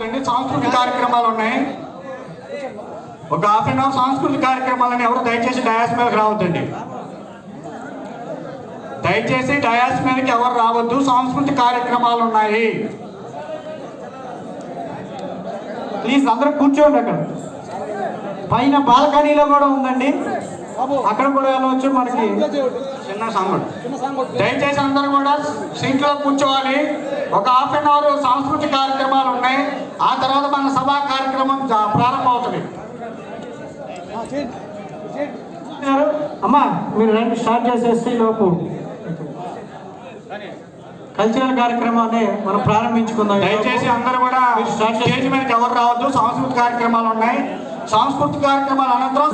రావద్దండి. సాంస్కృతిక కార్యక్రమాలు ఉన్నాయి. ఒక హాఫ్ అన్ అవర్ సాంస్కృతిక కార్యక్రమాలని ఎవరు దయచేసి డయాస్ మీదకి రావద్దండి. దయచేసి డయాస్ మీదకి ఎవరు రావద్దు. సాంస్కృతిక కార్యక్రమాలు ఉన్నాయి. ప్లీజ్ అందరూ కూర్చోండి. అక్కడ పైన బాల్కనీలో కూడా ఉందండి, అక్కడ కూడా వెళ్ళవచ్చు. మనకి చిన్న సాంగుడు. దయచేసి అందరూ కూడా సీట్లో కూర్చోవాలి. ఒక హాఫ్ అన్ అవర్ సాంస్కృతిక కార్యక్రమాలు ఉన్నాయి. ఆ తర్వాత మన సభా కార్యక్రమం ప్రారంభమవుతుంది. అమ్మా మీరు రండి, స్టార్ట్ చేసేస్తే లోపు కల్చరల్ కార్యక్రమాన్ని మనం ప్రారంభించుకుందాం. దయచేసి అందరూ కూడా స్టేజ్ మీదకి ఎవరు రావద్దు. సాంస్కృతిక కార్యక్రమాలు ఉన్నాయి. సాంస్కృతిక కార్యక్రమాల అనంతరం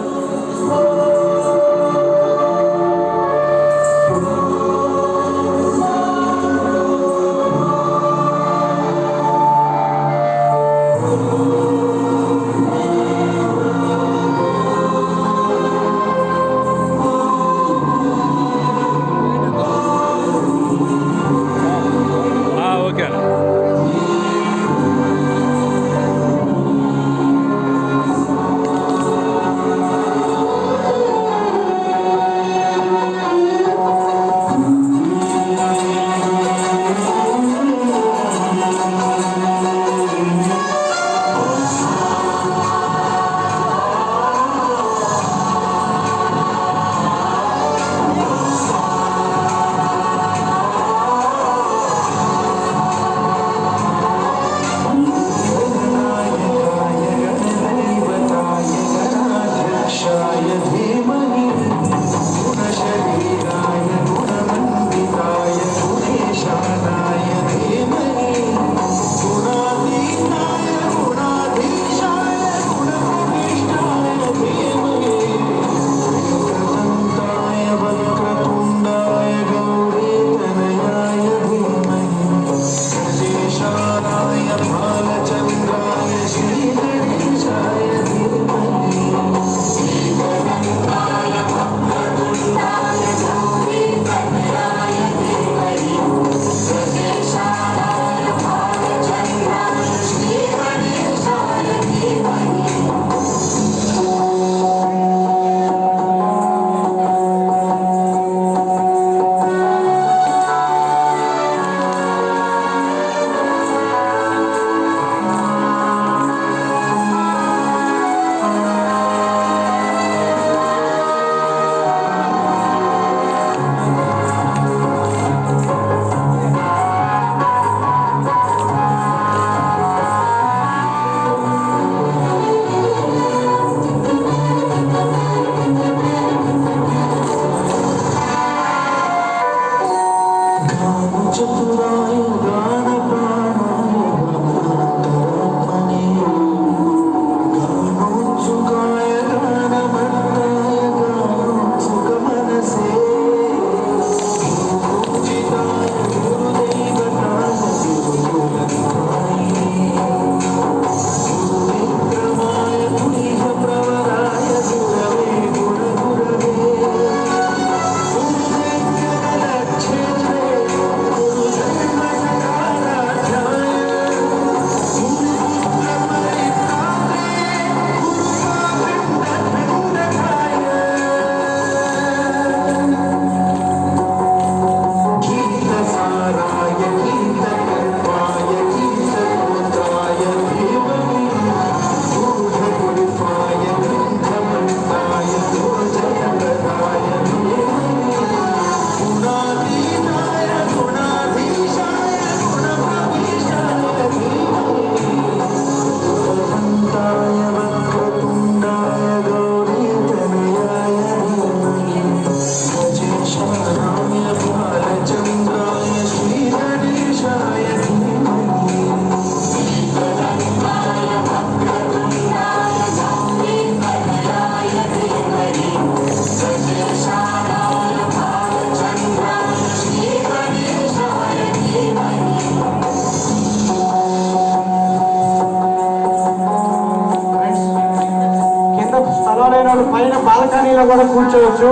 పైన బాల్కనీలో కూడా కూర్చోవచ్చు.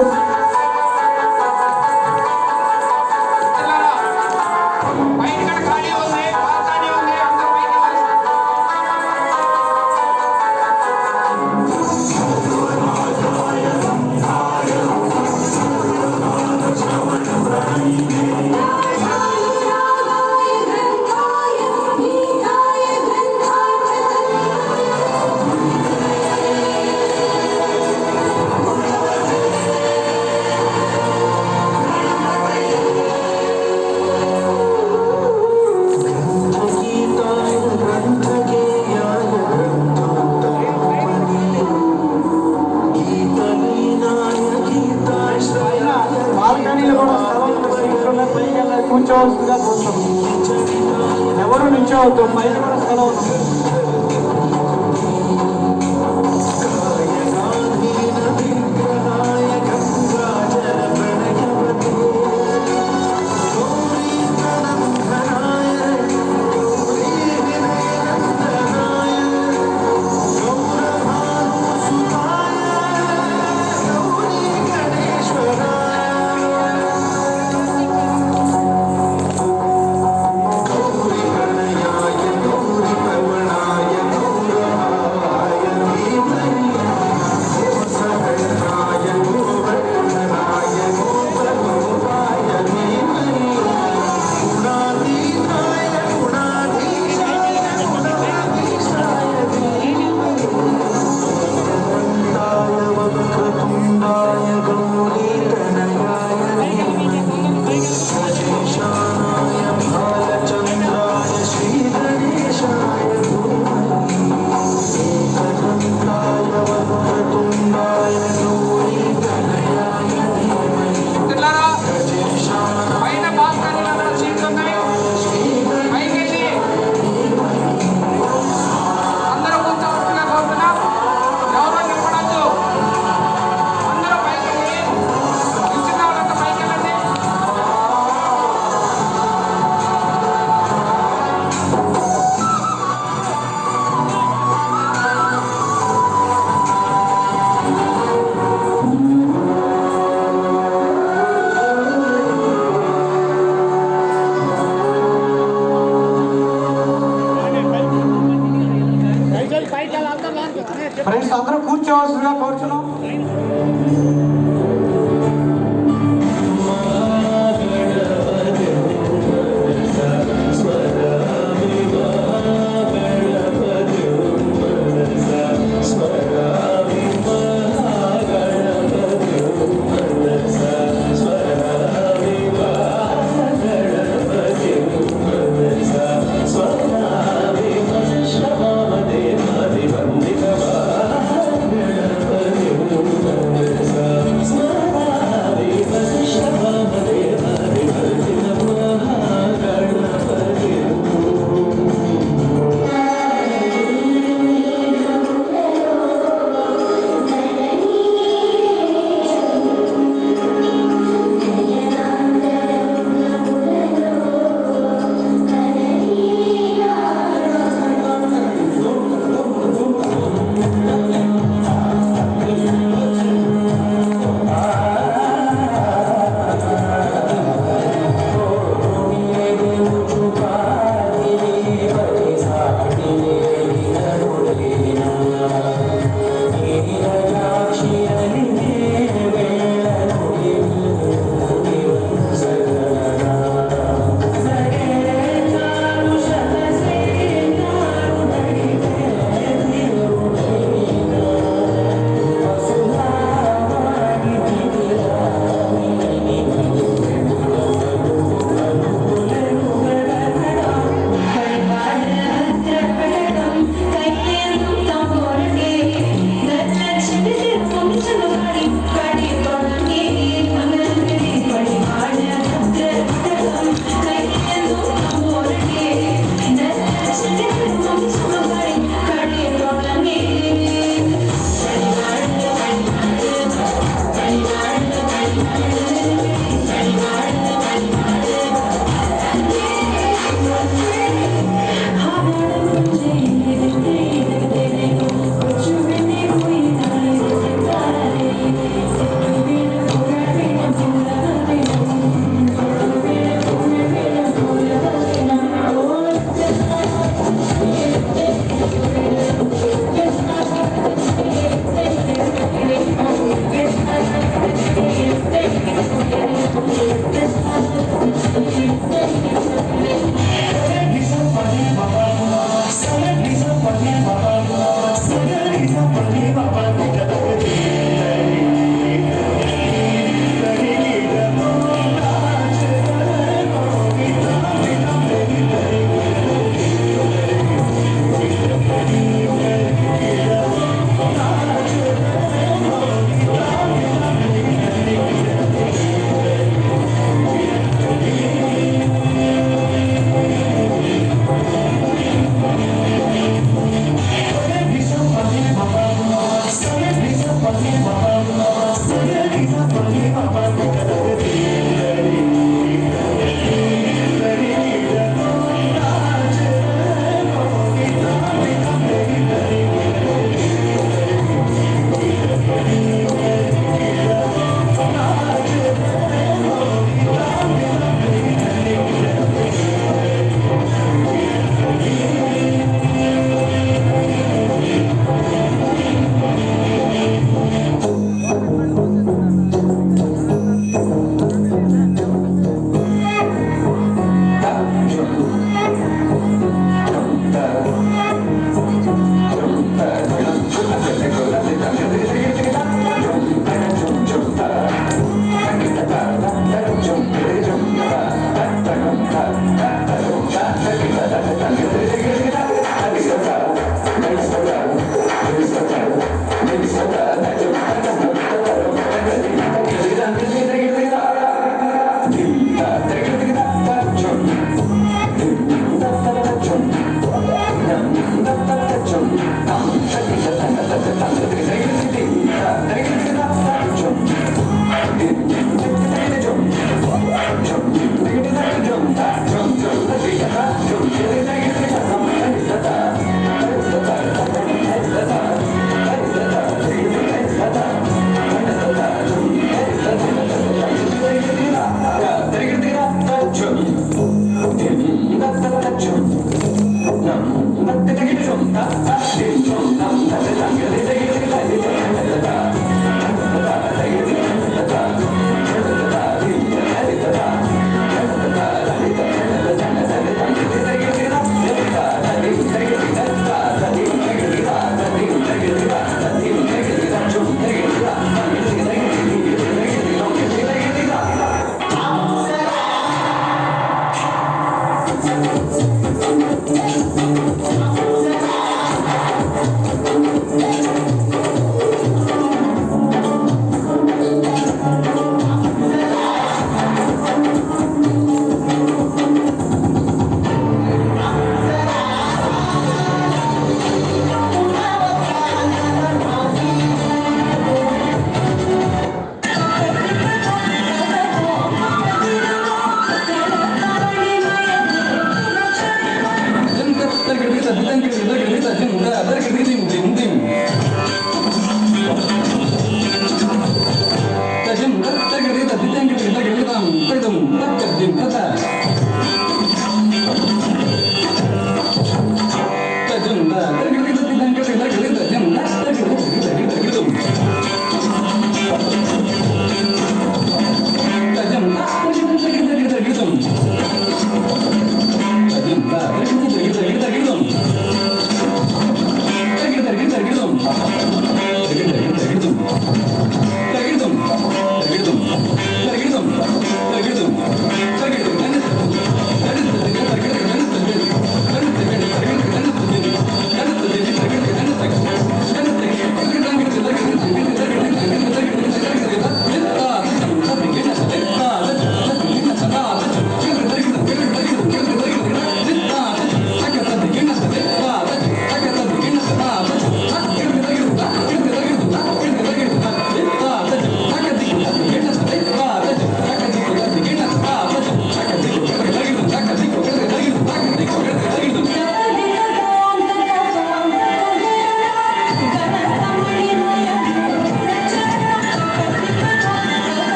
అవుతాం, పైన కూడా సెలవు అవుతాం. ఫ్రెండ్స్ అందరూ కూర్చోవలసిందిగా కోరుచున్నాం. Gणपति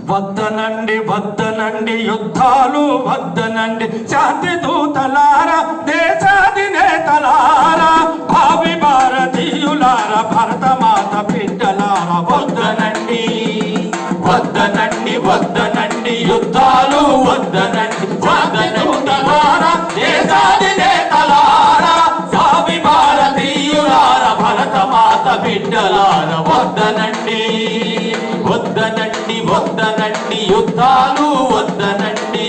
వద్దనండి వద్దనండి యుద్ధాలు వద్దనండి శాంతి దూతలారా దేశాధినేతలారా భావి భారతీయులారా భరతమాత బిడ్డలారా వద్దనండి వద్దనండి వద్దనండి యుద్ధాలు వద్దనండి శాంతి దూతలారా దేశాధినేతలారా భావి భారతీయులారా భరతమాత బిడ్డలారా వద్దనండి వద్దనండి వద్దనండి యుద్ధాలు వద్దనండి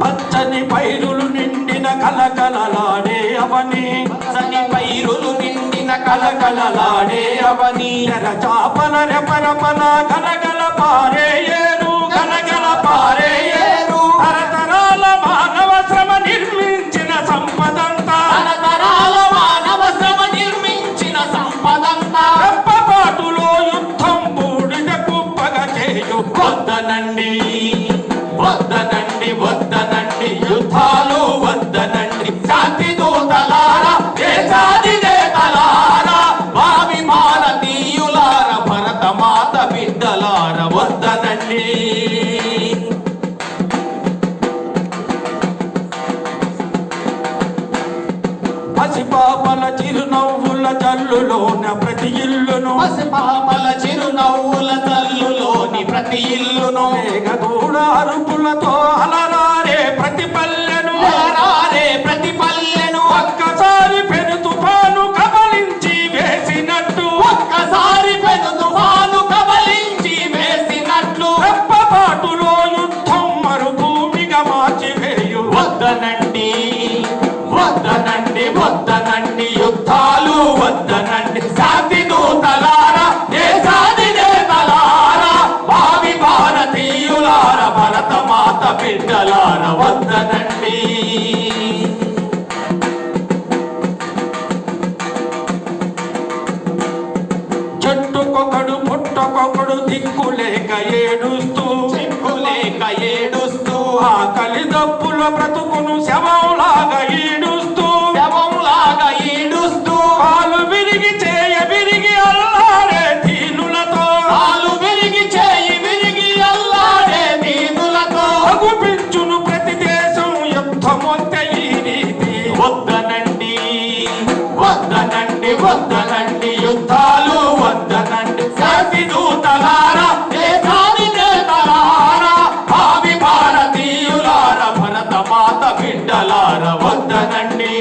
పచ్చని పైరులు నిండిన కలకలలాడే అవని పచ్చని పైరులు నిండిన కలకలలాడే అవని చాపల రెపరపల గలగల పారే ఏరు గలగల పారే ఏరు తరతరాల మానవ శ్రమ నిర్మించిన సంపదంతా రెప్పపాటులో యుద్ధం బూడిద కుప్పగా చేయు వద్దనండి వద్దనండి వద్దనండి యుద్ధాలు వద్దనండి శాంతి దూతలారా దేశాధినేతలారా భావి భారతీయులారా భరతమాత బిడ్డలారా వద్దనండి జల్లులోన ప్రతి ఇల్లును పసిపాపల చిరునవ్వుల తల్లులోని ప్రతి ఇల్లును మేఘగూడ అరుపులతో అలరారే ప్రతి పల్లెను అలరారే ప్రతి పల్లెను ఒక్కసారి పెను తుఫాను కబలించి వేసినట్టు ఒక్కసారి పెను తుఫాను కబలించి వేసినట్లు రెప్పపాటులో యుద్ధం మరుభూమిగా మార్చివేయు వద్దనండి వద్దనండి వద్దనండి యుద్ధాలు వద్దనండి శాంతి దూతలారా దేశాది నేతలారా భావి భారతీయులారా భరత మాత బిడ్డలారా వద్దనండి చెట్టుకొకడు పుట్టకొకడు దిక్కులేక ఏడుస్తూ చిక్కులేక ఏడుస్తూ ఆకలి దప్పుల బ్రతుకును శవంలాగా ఈడుస్తూ శవంలాగా ఈడుస్తూ కాలు విరిగి చేయ విరిగి అల్లాడే దీనులతో కాలు విరిగి చేయి విరిగి అల్లాడే దీనులతో అగుపించును ప్రతి దేశం యుద్ధమొత్తే ఈ రీతి వద్దనండి వద్దనండి వద్దనండి యుద్ధాలు వద్దనండి శాంతి దూతలారా దేశాది నేతలారా భావి భారతీయులారా భరత మాత బిడ్డలారా వద్దనండి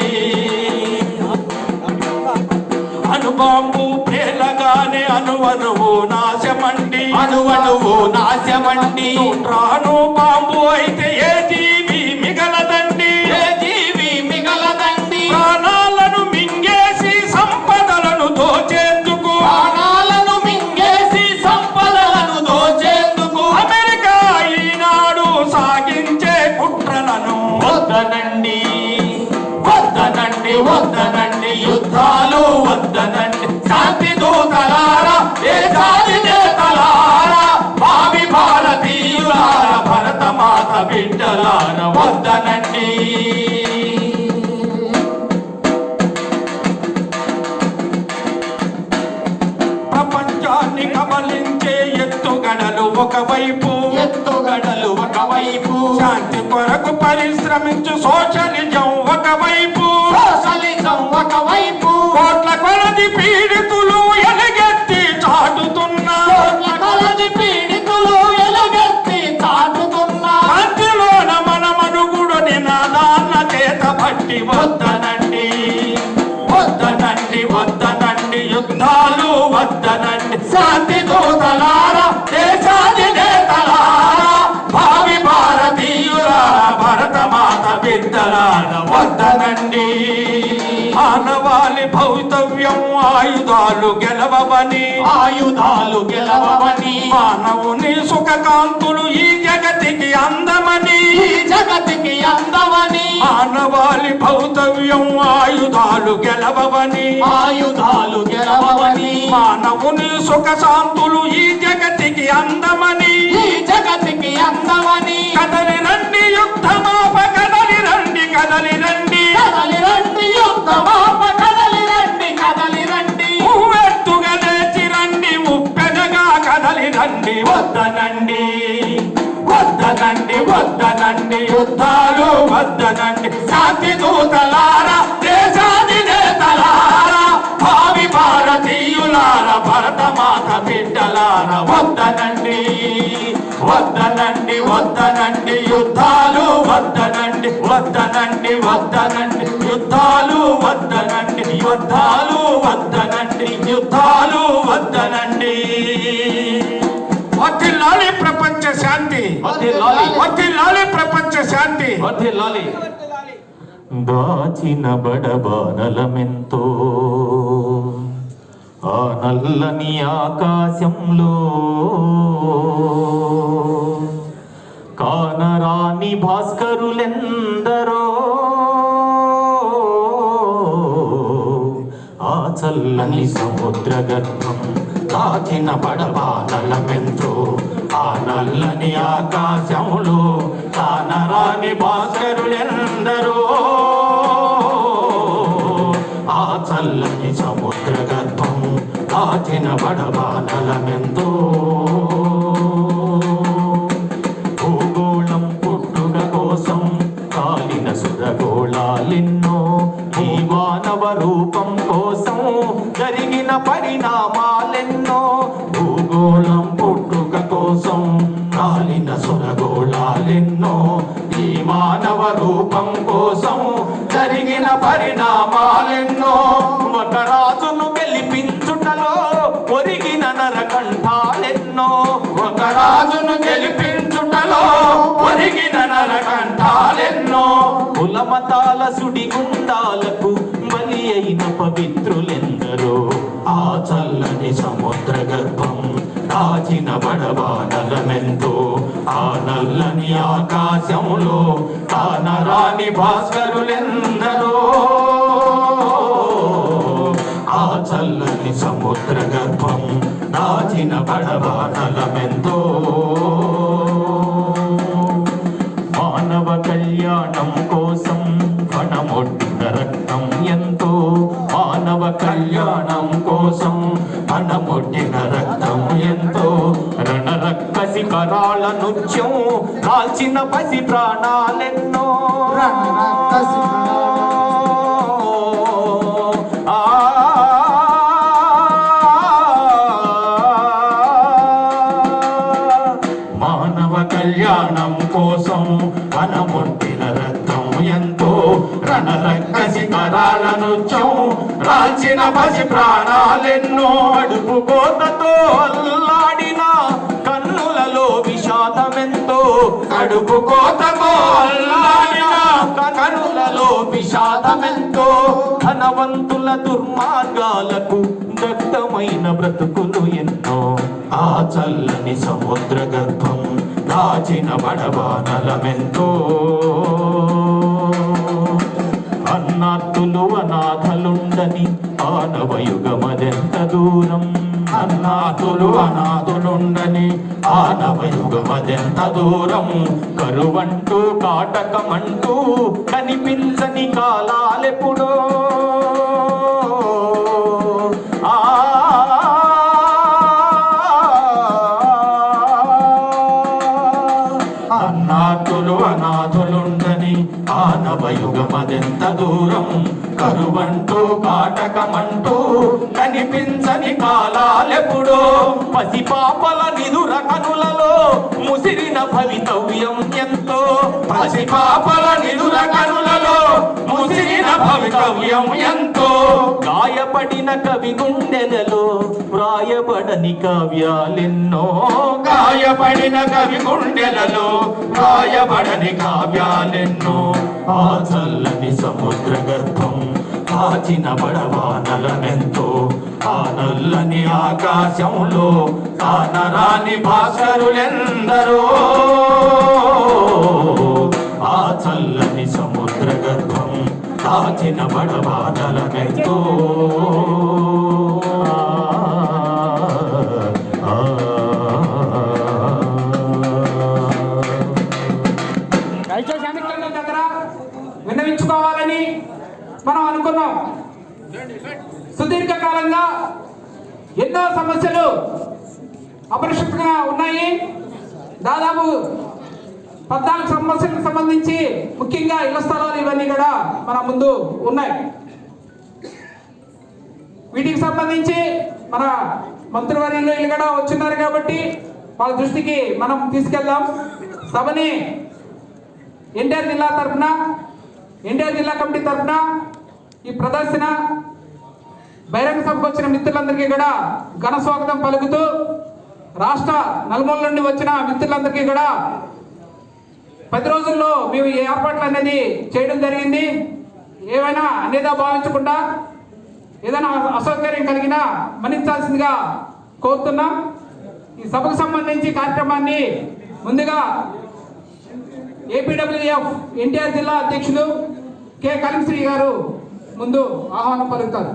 అణుబాంబు పేలగానే అణువణువు నాశమండి అణువణువు నాశమండి రాను బాంబు అయితే ఏ జీవి మిగలదండి ఏ జీవి మిగలదండి ప్రాణాలను మింగేసి సంపదలను దోచేందుకు ప్రాణాలను మింగేసి సంపదలను దోచేందుకు అమెరికా ఈనాడు సాగించే కుట్రలను వద్దనండి వద్దనండి వద్దనండి యుద్ధాలు వద్దనండి శాంతి దూతలారా దేశాది నేతలారా భావి భారతీయులారా భరత మాత బిడ్డలారా వద్దనండి ప్రపంచాన్ని కబలించే ఎత్తుగడలు ఒకవైపు ఎత్తుగడలు ఒకవైపు శాంతి కొరకు పరిశ్రమించు సోషలిజం ఒకవైపు సోషలిజం ఒకవైపు కోట్ల కొలది పీడితులు ఎలుగెత్తి చాటుతున్న కోట్ల కొలది పీడితులు ఎలుగెత్తి చాటుతున్న శాంతిలోన మన మనుగుడు నినాదాన్న చేత పట్టి వద్దనండి వద్దనండి వద్దనండి యుద్ధాలు వద్దనండి శాంతి దూతలారా దేశాది నేతలారా భావి భారతీయులారా భరత మాత బిడ్డలారా వద్దనండి మానవాళి భౌతవ్యం ఆయుధాలు గెలవవని ఆయుధాలు గెలవని మానవుని సుఖకాంతులు ఈ జగతికి అందమని ఈ జగతికి అందవని మానవాళి భౌతవ్యం ఆయుధాలు గెలవవని ఆయుధాలు గెలవని మానవుని సుఖశాంతులు ఈ జగతికి అందమని ఈ జగతికి అందవని కదలి రండి యుద్ధమాప కదలి రండి కదలి రండి కదలి రండి యుద్ధమాప కదలి రండి కదలి రండి ఉవ్వెత్తుగా లేచి రండి ఉప్పెనగా కదలి రండి వద్దనండి వద్దనండి వద్దనండి యుద్ధాలు వద్దనండి శాంతి దూతలారా దేశాది నేతలారా భావి భారతీయులారా భరత మాత బిడ్డలారా వద్దనండి వద్దనండి వద్దనండి యుద్ధాలు వద్దనండి వద్దనండి వద్దనండి యుద్ధాలు వద్దనండి యుద్ధాలు వద్దనండి యుద్ధాలు వద్దనండి వర్ధిల్లాలి ప్రపంచ శాంతి వర్ధిల్లాలి. వర్ధిల్లాలి ప్రపంచ శాంతి వర్ధిల్లాలి. దాచిన బడబానలమెంతో ఆ నల్లని ఆకాశంలో కానరాని భాస్కరులెందరో ఆ చల్లని సముద్ర గర్భం దాచిన బడబానలమెంతో ఆ నల్లని ఆకాశంలో కానరాని భాస్కరులెందరో ఆ చల్లని సముద్ర గర్భం దాచిన బడబానలమెంతో భూగోళం పుట్టుక కోసం కాలిన సురగోళాలెన్నో ఈ మానవ రూపం కోసం జరిగి ఈ మానవ రూపం కోసం జరిగిన పరిణామాలెన్నో. ఒక రాజును గెలిపించుటలో ఒరిగిన నరకంఠాలెన్నో. ఒక రాజును గెలిపించుటలో ఒరిగిన నరకంఠాలెన్నో. కులమతాల సుడిగుండాలకు బలి అయిన పవిత్రులెందరో. ఆ చల్లని సముద్ర గర్భం దాచిన బడబానలమెంతో. ఆ నల్లని ఆకాశంలో కానరాని భాస్కరులెందరో. ఆ చల్లని సముద్ర గర్భం దాచిన బడబానలమెంతో. మానవ కళ్యాణం కోసం పణమొట్టిన రక్తం ఎంతో. మానవ కళ్యాణం కోసం పణమొట్టిన రక్తం ఎంతో. రణరక్కసి కరాళ నృత్యం కాల్చిన పసి ప్రాణాలెన్నో. మానవ కళ్యాణం కోసం పణమొట్టిన రక్తం ఎంతో. రణరక్కసి కరాల నృత్యం రాల్చిన పసి ప్రాణాలెన్నో. అడుపు కోతతో అల్లాడిన కన్నులలో విషాదమెంతో. అడుపు కోతతో అల్లాడిన కన్నులలో విషాదమెంతో. ధనవంతుల దుర్మార్గాలకు దగ్ధమైన బ్రతుకులు ఎన్నో. ఆ చల్లని సముద్ర గర్భం దాచిన బడబానలమెంతో. అన్నార్తులు అనాథలుండని ఆనవయుగమదెంత దూరం. అన్నాథులు అనాథులుండని ఆనవయుగమదెంత దూరం. కరువంటూ కాటకమంటూ కనిపించని కాలాలెప్పుడో. అన్నాథులు అనాథులుండని ఆనవయుగమదెంత దూరం. కరువంటూ కాటకమంటూ కనిపించని కాలాలెప్పుడో. పసిపాపల నిదుర కనులలో ముసిరిన భవితవ్యం ఎంతో. పసిపాపల నిదుర కనులలో ముసిరిన భవితవ్యం ఎంతో. గాయపడిన కవి గుండెలలో వ్రాయబడని కావ్యాలెన్నో. గాయపడిన కవి గుండెలలో వ్రాయబడని కావ్యాలెన్నో. ఆ చల్లని సముద్ర గర్భం కాచిన బడబానలమెంతో. ఆ నల్లని ఆకాశంలో కానరాని భాస్కరులెందరో. ఆ చల్లని సముద్ర గర్భం దాచిన బడబానలమెంతో. దయచేసి వెనక్కి దగ్గర విన్నవించుకోవాలని మనం అనుకున్నాం. సుదీర్ఘకాలంగా ఎన్నో సమస్యలు అపరిష్కృతంగా ఉన్నాయి. దాదాపు 14 సమస్యలకు సంబంధించి ముఖ్యంగా ఇళ్ల స్థలాలు ఇవన్నీ కూడా మన ముందు ఉన్నాయి. వీటికి సంబంధించి మన మంత్రివర్యులు వీళ్ళు కూడా వచ్చిన్నారు కాబట్టి వాళ్ళ దృష్టికి మనం తీసుకెళ్దాం. సభని ఎన్టీఆర్ జిల్లా తరఫున, ఎన్టీఆర్ జిల్లా కమిటీ తరఫున ఈ ప్రదర్శన బహిరంగ సభకు వచ్చిన మిత్రులందరికీ కూడా ఘన స్వాగతం పలుకుతూ, రాష్ట్ర నలుమూల నుండి వచ్చిన మిత్రులందరికీ కూడా 10 రోజుల్లో మేము ఈ ఏర్పాట్లు అనేది చేయడం జరిగింది. ఏమైనా అనేదా భావించకుండా ఏదైనా అసౌకర్యం కలిగినా మన్నించాల్సిందిగా కోరుతున్నాం. ఈ సభకు సంబంధించి కార్యక్రమాన్ని ముందుగా ఏపీడబ్ల్యూఎఫ్ ఎన్టీఆర్ జిల్లా అధ్యక్షులు కె కలీంశ్రీ గారు ముందు ఆహ్వానం పలుకుతారు.